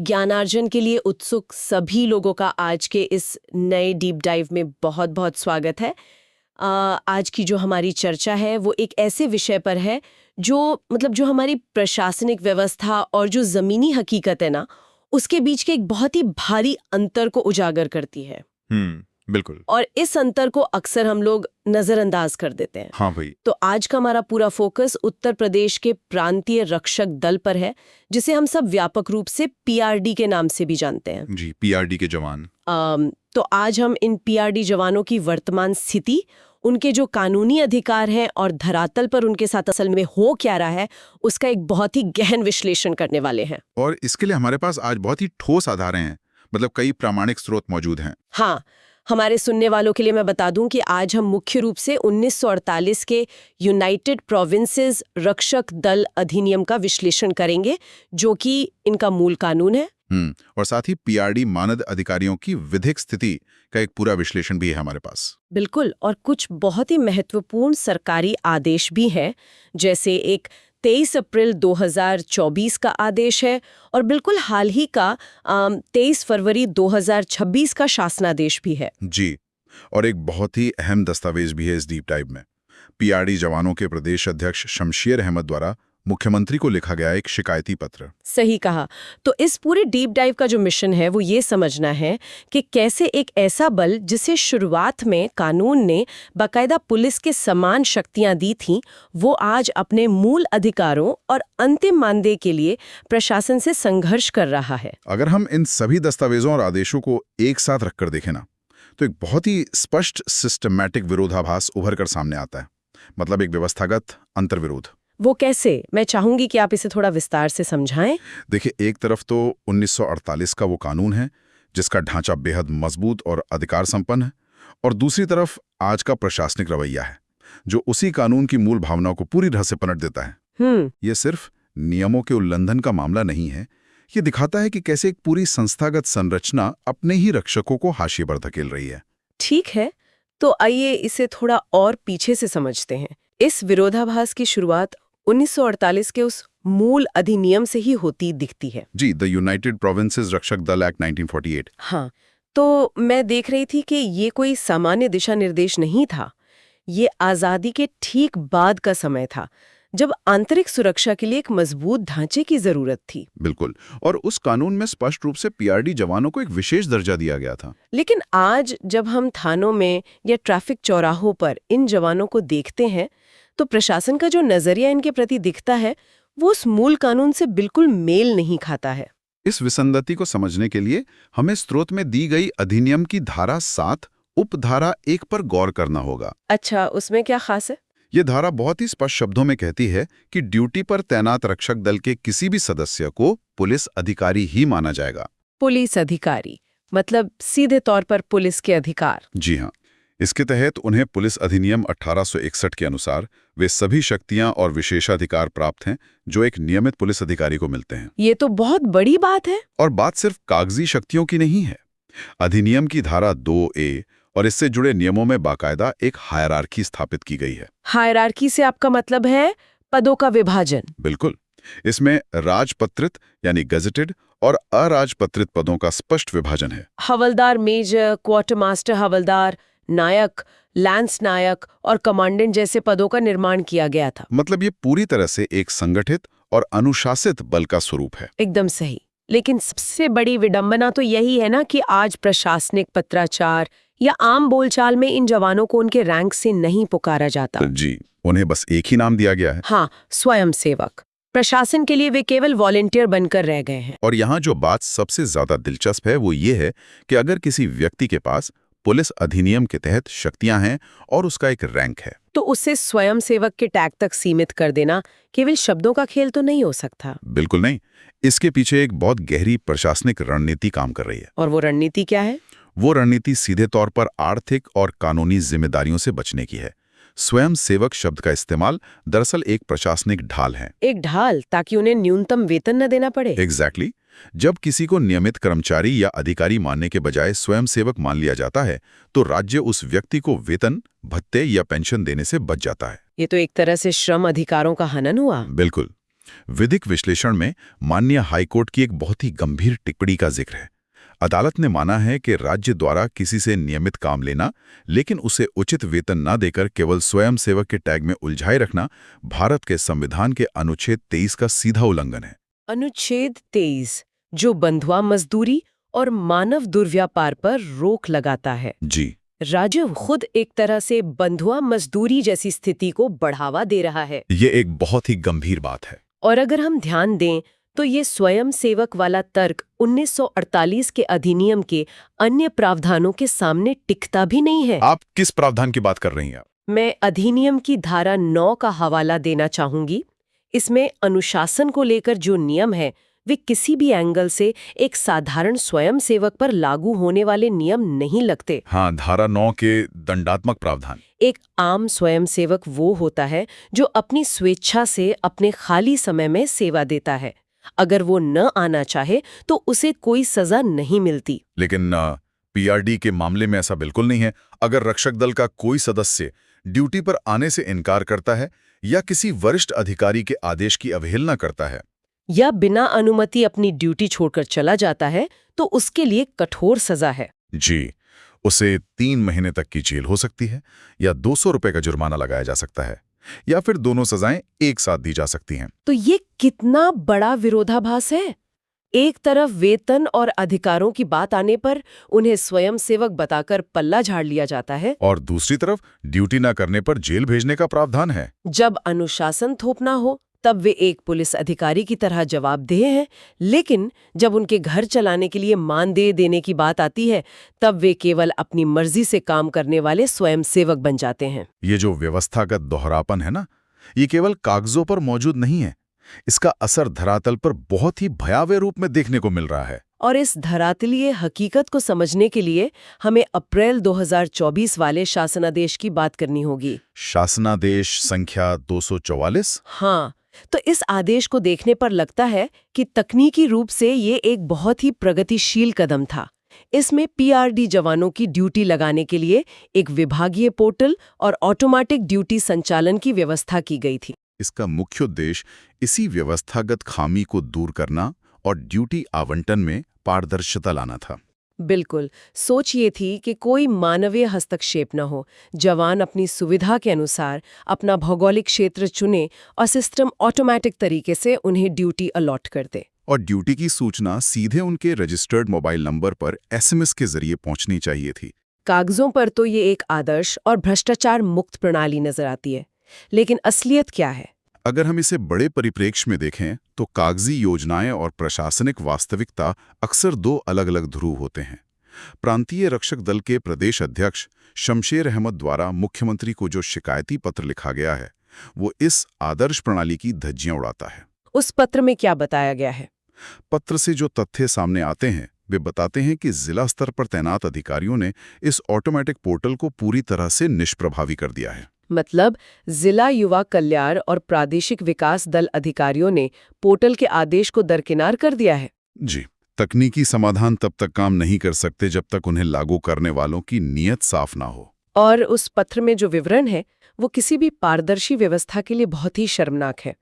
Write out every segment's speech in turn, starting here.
ज्ञानार्जन के लिए उत्सुक सभी लोगों का आज के इस नए डीप डाइव में बहुत बहुत स्वागत है। आज की जो हमारी चर्चा है वो एक ऐसे विषय पर है जो हमारी प्रशासनिक व्यवस्था और जो ज़मीनी हकीकत है ना, उसके बीच के एक बहुत ही भारी अंतर को उजागर करती है। बिल्कुल। और इस अंतर को अक्सर हम लोग नजरअंदाज कर देते हैं। हाँ भाई। तो आज का हमारा पूरा फोकस उत्तर प्रदेश के प्रांतीय रक्षक दल पर है, जिसे हम सब व्यापक रूप से पीआरडी के नाम से भी जानते हैं। जी, पीआरडी के जवान। तो आज हम इन पीआरडी जवानों की वर्तमान स्थिति, उनके जो कानूनी अधिकार हैं और धरातल पर उनके साथ असल में हो क्या रहा है, उसका एक बहुत ही गहन विश्लेषण करने वाले हैं। और इसके लिए हमारे पास आज बहुत ही ठोस आधार हैं, मतलब कई प्रामाणिक स्रोत मौजूद हैं। हाँ, हमारे सुनने वालों के लिए मैं बता दूं कि आज हम मुख्य रूप से 1948 के यूनाइटेड प्रोविंसेस रक्षक दल अधिनियम का विश्लेषण करेंगे, जो कि इनका मूल कानून है। और साथ ही पीआरडी मानद अधिकारियों की विधिक स्थिति का एक पूरा विश्लेषण भी है हमारे पास। बिल्कुल, और कुछ बहुत ही महत्वपूर्ण सरकारी आदेश भी हैं, जैसे एक 23 अप्रैल 2024 का आदेश है और बिल्कुल हाल ही का 23 फरवरी 2026 का शासनादेश भी है। जी, और एक बहुत ही अहम दस्तावेज भी है इस डीप डाइव में। पीआरडी जवानों के प्रदेश अध्यक्ष शमशेर अहमद द्वारा मुख्यमंत्री को लिखा गया एक शिकायती पत्र। सही कहा। तो इस पूरे डीप डाइव का जो मिशन है वो ये समझना है कि कैसे एक ऐसा बल जिसे शुरुआत में कानून ने बाकायदा पुलिस के समान शक्तियां दी थीं, वो आज अपने मूल अधिकारों और अंतिम मानदेय के लिए प्रशासन से संघर्ष कर रहा है। अगर हम इन सभी दस्तावेजों और आदेशों को एक साथ रखकर देखें ना, तो एक बहुत ही स्पष्ट सिस्टमैटिक विरोधाभास उभर कर सामने आता है, मतलब एक व्यवस्थागत अंतर्विरोध। वो कैसे? मैं चाहूंगी कि आप इसे थोड़ा विस्तार से समझाएं। देखिए, एक तरफ तो 1948 का वो कानून है जिसका ढांचा बेहद मजबूत और अधिकार संपन्न है, और दूसरी तरफ आज का प्रशासनिक रवैया है जो उसी कानून की मूल भावनाओं को पूरी तरह से पलट देता है। ये सिर्फ नियमों के उल्लंघन का मामला नहीं है, ये दिखाता है कि कैसे एक पूरी संस्थागत संरचना अपने ही रक्षकों को हाशिए पर धकेल रही है। ठीक है, तो आइए इसे थोड़ा और पीछे से समझते हैं। इस विरोधाभास की शुरुआत 1948 के उस मूल अधिनियम से ही होती दिखती है। जी, द यूनाइटेड प्रोविंसेस रक्षक दल एक्ट 1948। हाँ, तो मैं देख रही थी कि ये कोई सामान्य दिशा निर्देश नहीं था। ये आज़ादी के ठीक बाद का समय था, जब आंतरिक सुरक्षा के लिए एक मजबूत ढांचे की जरूरत थी। बिल्कुल, और उस कानून में स्पष्ट रूप से पीआरडी जवानों को एक विशेष दर्जा दिया गया था। लेकिन आज जब हम थानों में या ट्रैफिक चौराहों पर इन जवानों को देखते हैं, तो प्रशासन का जो नजरिया इनके प्रति दिखता है वो उस मूल कानून से बिल्कुल मेल नहीं खाता है। इस विसंगति को समझने के लिए हमें स्रोत में दी गई अधिनियम की धारा 7 उपधारा 1 पर गौर करना होगा। अच्छा, उसमें क्या खास है? ये धारा बहुत ही स्पष्ट शब्दों में कहती है कि ड्यूटी पर तैनात रक्षक दल के किसी भी सदस्य को पुलिस अधिकारी ही माना जाएगा। पुलिस अधिकारी मतलब सीधे तौर पर पुलिस के अधिकार? जी हाँ, इसके तहत उन्हें पुलिस अधिनियम 1861 के अनुसार वे सभी शक्तियां और विशेषाधिकार प्राप्त हैं जो एक नियमित पुलिस अधिकारी को मिलते हैं। ये तो बहुत बड़ी बात है। और बात सिर्फ कागजी शक्तियों की नहीं है। अधिनियम की धारा 2A और इससे जुड़े नियमों में बाकायदा एक हायरार्की स्थापित की गई है। हायरार्की से आपका मतलब है पदों का विभाजन? बिल्कुल, इसमें राजपत्रित यानी गजेटेड और अराजपत्रित पदों का स्पष्ट विभाजन है। हवलदार, मेजर, क्वार्टर मास्टर हवलदार, नायक, लैंस नायक और कमांडेंट जैसे पदों का निर्माण किया गया था। मतलब ये पूरी तरह से एक संगठित और अनुशासित बल का स्वरूप है। एकदम सही। लेकिन सबसे बड़ी विडंबना तो यही है ना कि आज प्रशासनिक पत्राचार या आम बोलचाल में इन जवानों को उनके रैंक से नहीं पुकारा जाता। जी, उन्हें बस एक ही नाम दिया गया है। हाँ, स्वयंसेवक। प्रशासन के लिए वे केवल वॉलंटियर बनकर रह गए हैं। और यहाँ जो बात सबसे ज्यादा दिलचस्प है वो ये है कि अगर किसी व्यक्ति के पास पुलिस अधिनियम के तहत शक्तियां हैं और उसका एक रैंक है, तो उसे स्वयंसेवक के टैग तक सीमित कर देना केवल शब्दों का खेल तो नहीं हो सकता। बिल्कुल नहीं। इसके पीछे एक बहुत गहरी प्रशासनिक रणनीति काम कर रही है। और वो रणनीति क्या है? वो रणनीति सीधे तौर पर आर्थिक और कानूनी जिम्मेदारियों से बचने की है। स्वयंसेवक शब्द का इस्तेमाल दरअसल एक प्रशासनिक ढाल है। एक ढाल, ताकि उन्हें न्यूनतम वेतन न देना पड़े। एग्जैक्टली। जब किसी को नियमित कर्मचारी या अधिकारी मानने के बजाय स्वयंसेवक मान लिया जाता है, तो राज्य उस व्यक्ति को वेतन, भत्ते या पेंशन देने से बच जाता है। ये तो एक तरह से श्रम अधिकारों का हनन हुआ। बिल्कुल। विधिक विश्लेषण में माननीय हाईकोर्ट की एक बहुत ही गंभीर टिप्पणी का जिक्र है। अदालत ने माना है कि राज्य द्वारा किसी से नियमित काम लेना, लेकिन उसे उचित वेतन न देकर केवल स्वयंसेवक के टैग में उलझाए रखना भारत के संविधान के अनुच्छेद 23 का सीधा उल्लंघन है। अनुच्छेद 23 जो बंधुआ मजदूरी और मानव दुर्व्यापार पर रोक लगाता है। जी, राज्य खुद एक तरह से बंधुआ मजदूरी जैसी स्थिति को बढ़ावा दे रहा है। ये एक बहुत ही गंभीर बात है। और अगर हम ध्यान दें तो ये स्वयंसेवक वाला तर्क 1948 के अधिनियम के अन्य प्रावधानों के सामने टिकता भी नहीं है। आप किस प्रावधान की बात कर रही हैं आप? मैं अधिनियम की धारा 9 का हवाला देना चाहूंगी। इसमें अनुशासन को लेकर जो नियम है वे किसी भी एंगल से एक साधारण स्वयंसेवक पर लागू होने वाले नियम नहीं लगते। हाँ, धारा 9 के दंडात्मक प्रावधान। एक आम स्वयंसेवक वो होता है जो अपनी स्वेच्छा से अपने खाली समय में सेवा देता है। अगर वो न आना चाहे तो उसे कोई सजा नहीं मिलती। लेकिन पीआरडी के मामले में ऐसा बिल्कुल नहीं है। अगर रक्षक दल का कोई सदस्य ड्यूटी पर आने से इनकार करता है या किसी वरिष्ठ अधिकारी के आदेश की अवहेलना करता है या बिना अनुमति अपनी ड्यूटी छोड़कर चला जाता है तो उसके लिए कठोर सजा है। जी, उसे 3 महीने तक की जेल हो सकती है या 200 रुपए का जुर्माना लगाया जा सकता है या फिर दोनों सजाएं एक साथ दी जा सकती हैं। तो ये कितना बड़ा विरोधाभास है। एक तरफ वेतन और अधिकारों की बात आने पर उन्हें स्वयंसेवक बताकर पल्ला झाड़ लिया जाता है, और दूसरी तरफ ड्यूटी न करने पर जेल भेजने का प्रावधान है। जब अनुशासन थोपना हो तब वे एक पुलिस अधिकारी की तरह जवाबदेह हैं, लेकिन जब उनके घर चलाने के लिए मानदेय देने की बात आती है तब वे केवल अपनी मर्जी से काम करने वाले स्वयंसेवक बन जाते हैं। ये जो व्यवस्थागत दोहरापन है ना, ये केवल कागजों पर मौजूद नहीं है। इसका असर धरातल पर बहुत ही भयावह रूप में देखने को मिल रहा है। और इस धरातलीय हकीकत को समझने के लिए हमें अप्रैल 2024 वाले शासनादेश की बात करनी होगी। शासनादेश संख्या 244। हाँ, तो इस आदेश को देखने पर लगता है कि तकनीकी रूप से ये एक बहुत ही प्रगतिशील कदम था। इसमें पीआरडी जवानों की ड्यूटी लगाने के लिए एक विभागीय पोर्टल और ऑटोमेटिक ड्यूटी संचालन की व्यवस्था की गई थी। इसका मुख्य उद्देश्य इसी व्यवस्थागत खामी को दूर करना और ड्यूटी आवंटन में पारदर्शिता लाना था। बिल्कुल, सोच ये थी कि कोई मानवीय हस्तक्षेप न हो, जवान अपनी सुविधा के अनुसार अपना भौगोलिक क्षेत्र चुने और सिस्टम ऑटोमेटिक तरीके से उन्हें ड्यूटी अलॉट कर दे। और ड्यूटी की सूचना सीधे उनके रजिस्टर्ड मोबाइल नंबर पर एसएमएस के जरिए पहुंचनी चाहिए थी। कागजों पर तो ये एक आदर्श और भ्रष्टाचार मुक्त प्रणाली नजर आती है, लेकिन असलियत क्या है? अगर हम इसे बड़े परिप्रेक्ष्य में देखें तो कागजी योजनाएं और प्रशासनिक वास्तविकता अक्सर 2 अलग-अलग ध्रुव होते हैं। प्रांतीय रक्षक दल के प्रदेश अध्यक्ष शमशेर अहमद द्वारा मुख्यमंत्री को जो शिकायती पत्र लिखा गया है, वो इस आदर्श प्रणाली की धज्जियां उड़ाता है। उस पत्र में क्या बताया गया है? पत्र से जो तथ्य सामने आते हैं वे बताते हैं कि जिला स्तर पर तैनात अधिकारियों ने इस ऑटोमेटिक पोर्टल को पूरी तरह से निष्प्रभावी कर दिया है। मतलब जिला युवा कल्याण और प्रादेशिक विकास दल अधिकारियों ने पोर्टल के आदेश को दरकिनार कर दिया है। जी, तकनीकी समाधान तब तक काम नहीं कर सकते जब तक उन्हें लागू करने वालों की नीयत साफ ना हो। और उस पत्र में जो विवरण है वो किसी भी पारदर्शी व्यवस्था के लिए बहुत ही शर्मनाक है।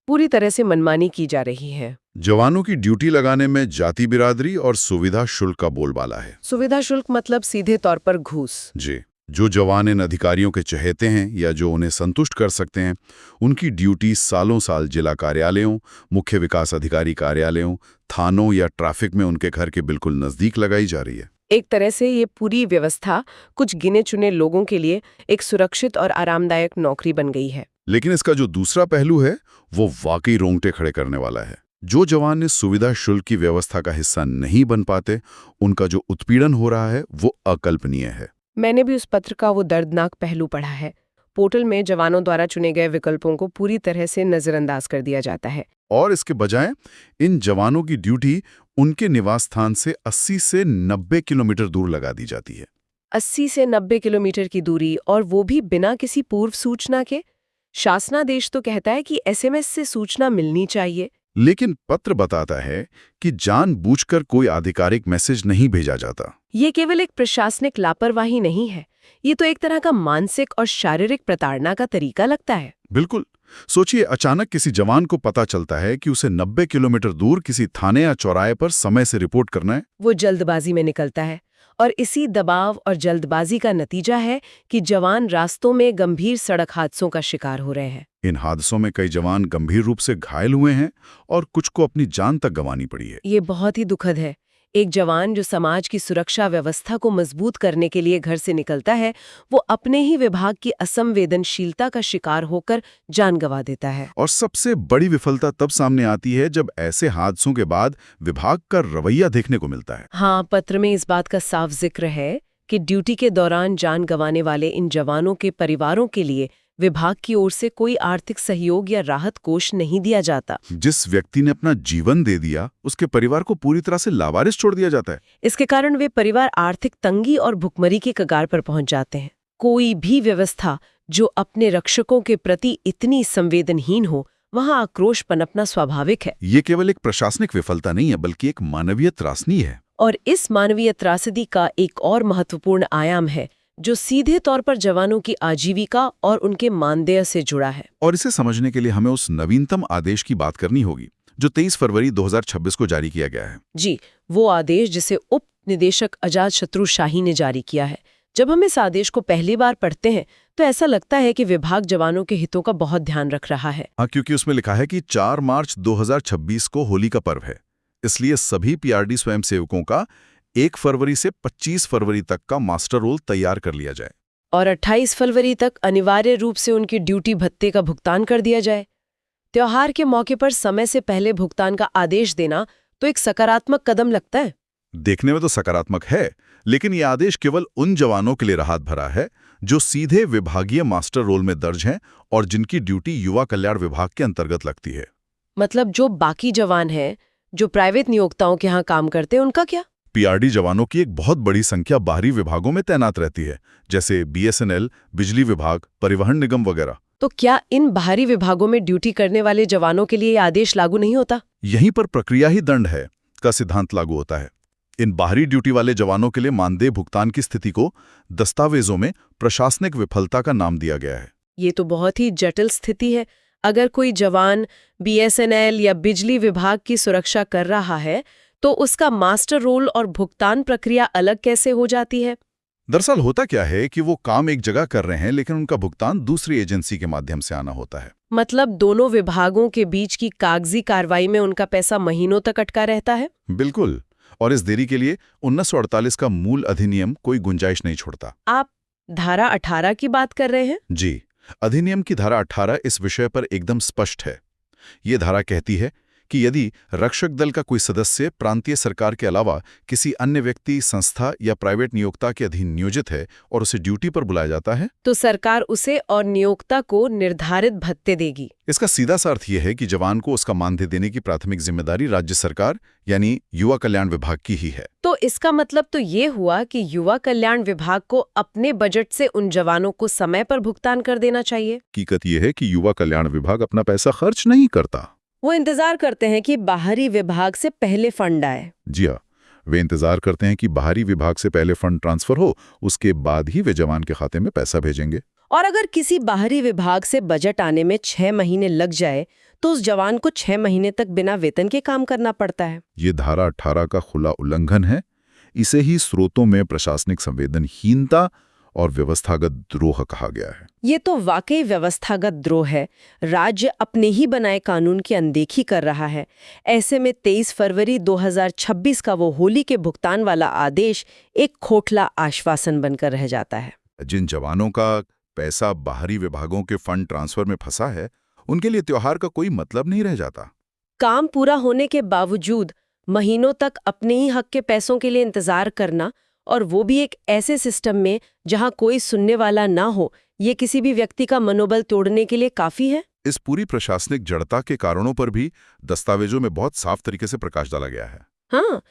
पूरी तरह से मनमानी की जा रही है। जवानों की ड्यूटी लगाने में जाति बिरादरी और सुविधा शुल्क का बोलबाला है। सुविधा शुल्क मतलब सीधे तौर पर घूस। जी, जो जवान इन अधिकारियों के चहेते हैं या जो उन्हें संतुष्ट कर सकते हैं, उनकी ड्यूटी सालों साल जिला कार्यालयों, मुख्य विकास अधिकारी कार्यालयों, थानों या ट्रैफिक में उनके घर के बिल्कुल नजदीक लगाई जा रही है। एक तरह से ये पूरी व्यवस्था कुछ गिने चुने लोगों के लिए एक सुरक्षित और आरामदायक नौकरी बन गई है। लेकिन इसका जो दूसरा पहलू है वो वाकई रोंगटे खड़े करने वाला है। जो जवान इस सुविधा शुल्क की व्यवस्था का हिस्सा नहीं बन पाते, उनका जो उत्पीड़न हो रहा है वो अकल्पनीय है। मैंने भी उस पत्र का वो दर्दनाक पहलू पढ़ा है। पोर्टल में जवानों द्वारा चुने गए विकल्पों को पूरी तरह से नजरअंदाज कर दिया जाता है। और इसके बजाय इन जवानों की ड्यूटी उनके निवास स्थान से 80 से 90 किलोमीटर दूर लगा दी जाती है। 80 से 90 किलोमीटर की दूरी, और वो भी बिना किसी पूर्व सूचना के। शासनादेश तो कहता है कि एसएमएस से सूचना मिलनी चाहिए, लेकिन पत्र बताता है कि जानबूझकर कोई आधिकारिक मैसेज नहीं भेजा जाता। ये केवल एक प्रशासनिक लापरवाही नहीं है, ये तो एक तरह का मानसिक और शारीरिक प्रताड़ना का तरीका लगता है। बिल्कुल, सोचिए, अचानक किसी जवान को पता चलता है कि उसे 90 किलोमीटर दूर किसी थाने या चौराहे पर समय से रिपोर्ट करना है। वो जल्दबाजी में निकलता है और इसी दबाव और जल्दबाजी का नतीजा है कि जवान रास्तों में गंभीर सड़क हादसों का शिकार हो रहे हैं। इन हादसों में कई जवान गंभीर रूप से घायल हुए हैं और कुछ को अपनी जान तक गंवानी पड़ी है। ये बहुत ही दुखद है। एक जवान जो समाज की सुरक्षा व्यवस्था को मजबूत करने के लिए घर से निकलता है, वो अपने ही विभाग की असंवेदनशीलता का शिकार होकर जान गंवा देता है। और सबसे बड़ी विफलता तब सामने आती है जब ऐसे हादसों के बाद विभाग का रवैया देखने को मिलता है। हाँ, पत्र में इस बात का साफ जिक्र है कि ड्यूटी के दौरान जान गंवाने वाले इन जवानों के परिवारों के लिए विभाग की ओर से कोई आर्थिक सहयोग या राहत कोष नहीं दिया जाता। जिस व्यक्ति ने अपना जीवन दे दिया, उसके परिवार को पूरी तरह से लावारिस छोड़ दिया जाता है। इसके कारण वे परिवार आर्थिक तंगी और भुखमरी की कगार पर पहुंच जाते हैं। कोई भी व्यवस्था जो अपने रक्षकों के प्रति इतनी संवेदनहीन हो, वहां आक्रोश पनपना स्वाभाविक है। ये केवल एक प्रशासनिक विफलता नहीं है, बल्कि एक मानवीय त्रासदी है। और इस मानवीय त्रासदी का एक और महत्वपूर्ण आयाम है जो सीधे तौर पर जवानों की आजीविका और उनके मानदेय से जुड़ा है। और इसे समझने के लिए हमें उस नवीनतम आदेश की बात करनी होगी जो 23 फरवरी 2026 को जारी किया गया है। जी, वो आदेश जिसे उप निदेशक अजातशत्रु शाही ने जारी किया है। जब हम इस आदेश को पहली बार पढ़ते हैं तो ऐसा लगता है कि विभाग जवानों के हितों का बहुत ध्यान रख रहा है। हाँ, क्योंकि उसमें लिखा है कि 4 मार्च 2026 को होली का पर्व है, इसलिए सभी पीआरडी स्वयंसेवकों का 1 फरवरी से 25 फरवरी तक का मास्टर रोल तैयार कर लिया जाए और 28 फरवरी तक अनिवार्य रूप से उनकी ड्यूटी भत्ते का भुगतान कर दिया जाए। त्योहार के मौके पर समय से पहले भुगतान का आदेश देना तो एक सकारात्मक कदम लगता है। देखने में तो सकारात्मक है, लेकिन ये आदेश केवल उन जवानों के लिए राहत भरा है जो सीधे विभागीय मास्टर रोल में दर्ज हैं और जिनकी ड्यूटी युवा कल्याण विभाग के अंतर्गत लगती है। मतलब जो बाकी जवान हैं, जो प्राइवेट नियोक्ताओं के यहाँ काम करते हैं, उनका क्या? पीआरडी जवानों की एक बहुत बड़ी संख्या बाहरी विभागों में तैनात रहती है, जैसे बीएसएनएल, बिजली विभाग, परिवहन निगम वगैरह। तो क्या इन बाहरी विभागों में ड्यूटी करने वाले जवानों के लिए आदेश लागू नहीं होता? यहीं पर प्रक्रिया ही दंड है का सिद्धांत लागू होता है। इन बाहरी ड्यूटी वाले जवानों के लिए मानदेय भुगतान की स्थिति को दस्तावेजों में प्रशासनिक विफलता का नाम दिया गया है। ये तो बहुत ही जटिल स्थिति है। अगर कोई जवान बीएसएनएल या बिजली विभाग की सुरक्षा कर रहा है तो उसका मास्टर रोल और भुगतान प्रक्रिया अलग कैसे हो जाती है? दरअसल होता क्या है कि वो काम एक जगह कर रहे हैं, लेकिन उनका भुगतान दूसरी एजेंसी के माध्यम से आना होता है। मतलब दोनों विभागों के बीच की कागजी कार्रवाई में उनका पैसा महीनों तक अटका रहता है। बिल्कुल, और इस देरी के लिए 1948 का मूल अधिनियम कोई गुंजाइश नहीं छोड़ता। आप धारा 18 की बात कर रहे हैं? जी, अधिनियम की धारा 18 इस विषय पर एकदम स्पष्ट है। ये धारा कहती है कि यदि रक्षक दल का कोई सदस्य प्रांतीय सरकार के अलावा किसी अन्य व्यक्ति, संस्था या प्राइवेट नियोक्ता के अधीन नियोजित है और उसे ड्यूटी पर बुलाया जाता है, तो सरकार उसे और नियोक्ता को निर्धारित भत्ते देगी। इसका सीधा सा अर्थ यह है कि जवान को उसका मानदेय देने की प्राथमिक जिम्मेदारी राज्य सरकार यानी युवा कल्याण विभाग की ही है। तो इसका मतलब तो ये हुआ कि युवा कल्याण विभाग को अपने बजट से उन जवानों को समय पर भुगतान कर देना चाहिए। हकीकत यह है कि युवा कल्याण विभाग अपना पैसा खर्च नहीं करता। वो इंतजार करते हैं कि बाहरी विभाग से पहले फंड आए। जी हाँ, वे इंतजार करते हैं कि बाहरी विभाग से पहले फंड ट्रांसफर हो, उसके बाद ही वे जवान के खाते में पैसा भेजेंगे। और अगर किसी बाहरी विभाग से बजट आने में 6 महीने लग जाए तो उस जवान को 6 महीने तक बिना वेतन के काम करना पड़ता है। ये धारा 18 का खुला उल्लंघन है। इसे ही स्रोतों में प्रशासनिक संवेदनहीनता और व्यवस्थागत द्रोह कहा गया है। ये तो वाकई व्यवस्थागत द्रोह है। राज्य अपने ही बनाए कानून की अनदेखी कर रहा है। ऐसे में 23 फरवरी 2026 का वो होली के भुगतान वाला आदेश एक खोखला आश्वासन बनकर रह जाता है। जिन जवानों का पैसा बाहरी विभागों के फंड ट्रांसफर में फंसा है, उनके लिए त्योहार का कोई मतलब नहीं रह जाता। काम पूरा होने के बावजूद महीनों तक अपने ही हक के पैसों के लिए इंतजार करना, और वो भी एक ऐसे सिस्टम में जहां कोई सुनने वाला ना हो, ये किसी भी व्यक्ति का मनोबल तोड़ने के लिए काफी है। इस पूरी प्रशासनिक जड़ता के कारणों पर भी दस्तावेजों में बहुत साफ तरीके से प्रकाश डाला गया है। हाँ,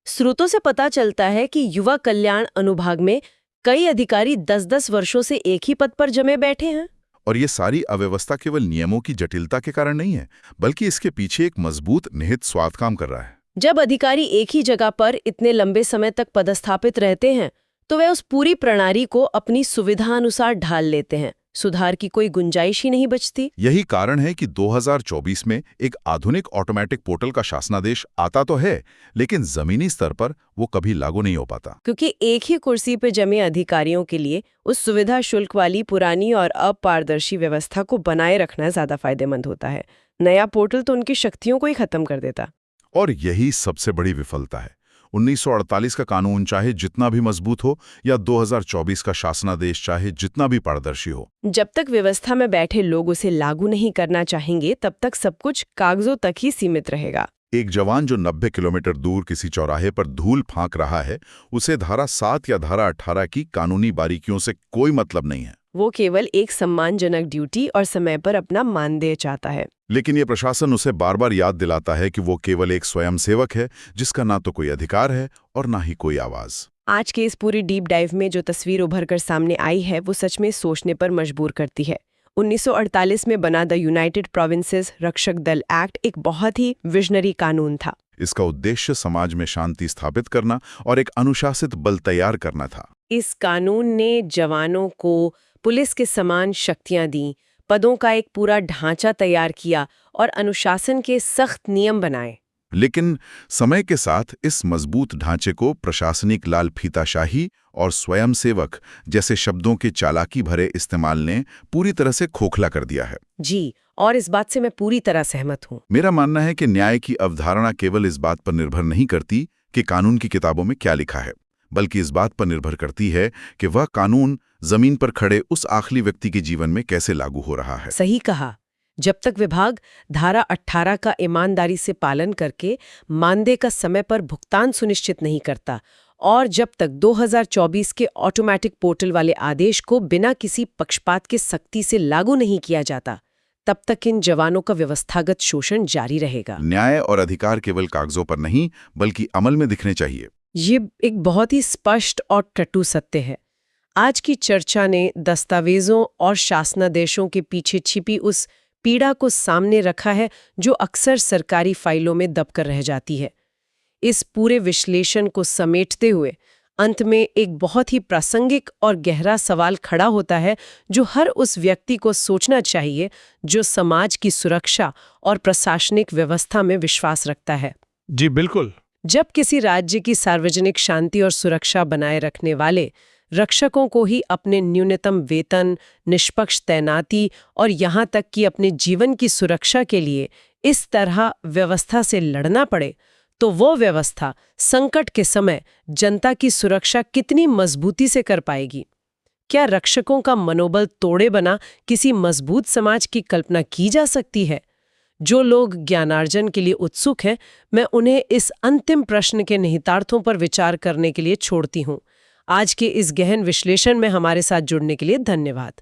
स्रोतों से पता चलता है कि युवा कल्याण अनुभाग में कई अधिकारी 10-10 वर्षों से एक ही पद पर जमे बैठे हैं। और ये सारी अव्यवस्था केवल नियमों की जटिलता के कारण नहीं है, बल्कि इसके पीछे एक मजबूत निहित स्वार्थ काम कर रहा है। जब अधिकारी एक ही जगह पर इतने लंबे समय तक पदस्थापित रहते हैं तो वे उस पूरी प्रणाली को अपनी सुविधा अनुसार ढाल लेते हैं, सुधार की कोई गुंजाइश ही नहीं बचती। यही कारण है कि 2024 में एक आधुनिक ऑटोमेटिक पोर्टल का शासनादेश आता तो है, लेकिन जमीनी स्तर पर वो कभी लागू नहीं हो पाता। क्योंकि एक ही कुर्सी पर जमे अधिकारियों के लिए उस सुविधा शुल्क वाली पुरानी और अपारदर्शी व्यवस्था को बनाए रखना ज्यादा फायदेमंद होता है। नया पोर्टल तो उनकी शक्तियों को ही खत्म कर देता। और यही सबसे बड़ी विफलता है। 1948 का कानून चाहे जितना भी मजबूत हो या 2024 का शासनादेश चाहे जितना भी पारदर्शी हो, जब तक व्यवस्था में बैठे लोग उसे लागू नहीं करना चाहेंगे तब तक सब कुछ कागजों तक ही सीमित रहेगा। एक जवान जो 90 किलोमीटर दूर किसी चौराहे पर धूल फांक रहा है, उसे धारा 7 या धारा 18 की कानूनी बारीकियों से कोई मतलब नहीं है। वो केवल एक सम्मानजनक ड्यूटी और समय पर अपना मानदेय चाहता है। लेकिन ये प्रशासन उसे बार बार याद दिलाता है कि वो केवल एक स्वयंसेवक है, जिसका ना तो कोई अधिकार है और ना ही कोई आवाज। आज के इस पूरी डीप डाइव में जो तस्वीर उभर कर सामने आई है वो सच में सोचने पर मजबूर करती है। 1948 में बना द यूनाइटेड प्रोविंसेस रक्षक दल एक्ट एक बहुत ही विजनरी कानून था। इसका उद्देश्य समाज में शांति स्थापित करना और एक अनुशासित बल तैयार करना था। इस कानून ने जवानों को पुलिस के समान शक्तियां दी, पदों का एक पूरा ढांचा तैयार किया और अनुशासन के सख्त नियम बनाए। लेकिन समय के साथ इस मजबूत ढांचे को प्रशासनिक लाल फीताशाही और स्वयंसेवक जैसे शब्दों के चालाकी भरे इस्तेमाल ने पूरी तरह से खोखला कर दिया है। जी, और इस बात से मैं पूरी तरह सहमत हूँ। मेरा मानना है कि न्याय की अवधारणा केवल इस बात पर निर्भर नहीं करती कि कानून की किताबों में क्या लिखा है, बल्कि इस बात पर निर्भर करती है कि वह कानून जमीन पर खड़े उस आखिरी व्यक्ति के जीवन में कैसे लागू हो रहा है। सही कहा। जब तक विभाग धारा 18 का ईमानदारी से पालन करके मानदेय का समय पर भुगतान सुनिश्चित नहीं करता और जब तक 2024 के ऑटोमेटिक पोर्टल वाले आदेश को बिना किसी पक्षपात के सख्ती से लागू नहीं किया जाता, तब तक इन जवानों का व्यवस्थागत शोषण जारी रहेगा। न्याय और अधिकार केवल कागजों पर नहीं बल्कि अमल में दिखने चाहिए। ये एक बहुत ही स्पष्ट और टटू सत्य है। आज की चर्चा ने दस्तावेजों और शासनादेशों के पीछे छिपी उस पीड़ा को सामने रखा है जो अक्सर सरकारी फाइलों में दबकर रह जाती है। इस पूरे विश्लेषण को समेटते हुए अंत में एक बहुत ही प्रासंगिक और गहरा सवाल खड़ा होता है जो हर उस व्यक्ति को सोचना चाहिए जो समाज की सुरक्षा और प्रशासनिक व्यवस्था में विश्वास रखता है। जी बिल्कुल। जब किसी राज्य की सार्वजनिक शांति और सुरक्षा बनाए रखने वाले रक्षकों को ही अपने न्यूनतम वेतन, निष्पक्ष तैनाती और यहाँ तक कि अपने जीवन की सुरक्षा के लिए इस तरह व्यवस्था से लड़ना पड़े, तो वो व्यवस्था संकट के समय जनता की सुरक्षा कितनी मजबूती से कर पाएगी? क्या रक्षकों का मनोबल तोड़े बना किसी मजबूत समाज की कल्पना की जा सकती है? जो लोग ज्ञानार्जन के लिए उत्सुक हैं, मैं उन्हें इस अंतिम प्रश्न के निहितार्थों पर विचार करने के लिए छोड़ती हूँ। आज के इस गहन विश्लेषण में हमारे साथ जुड़ने के लिए धन्यवाद।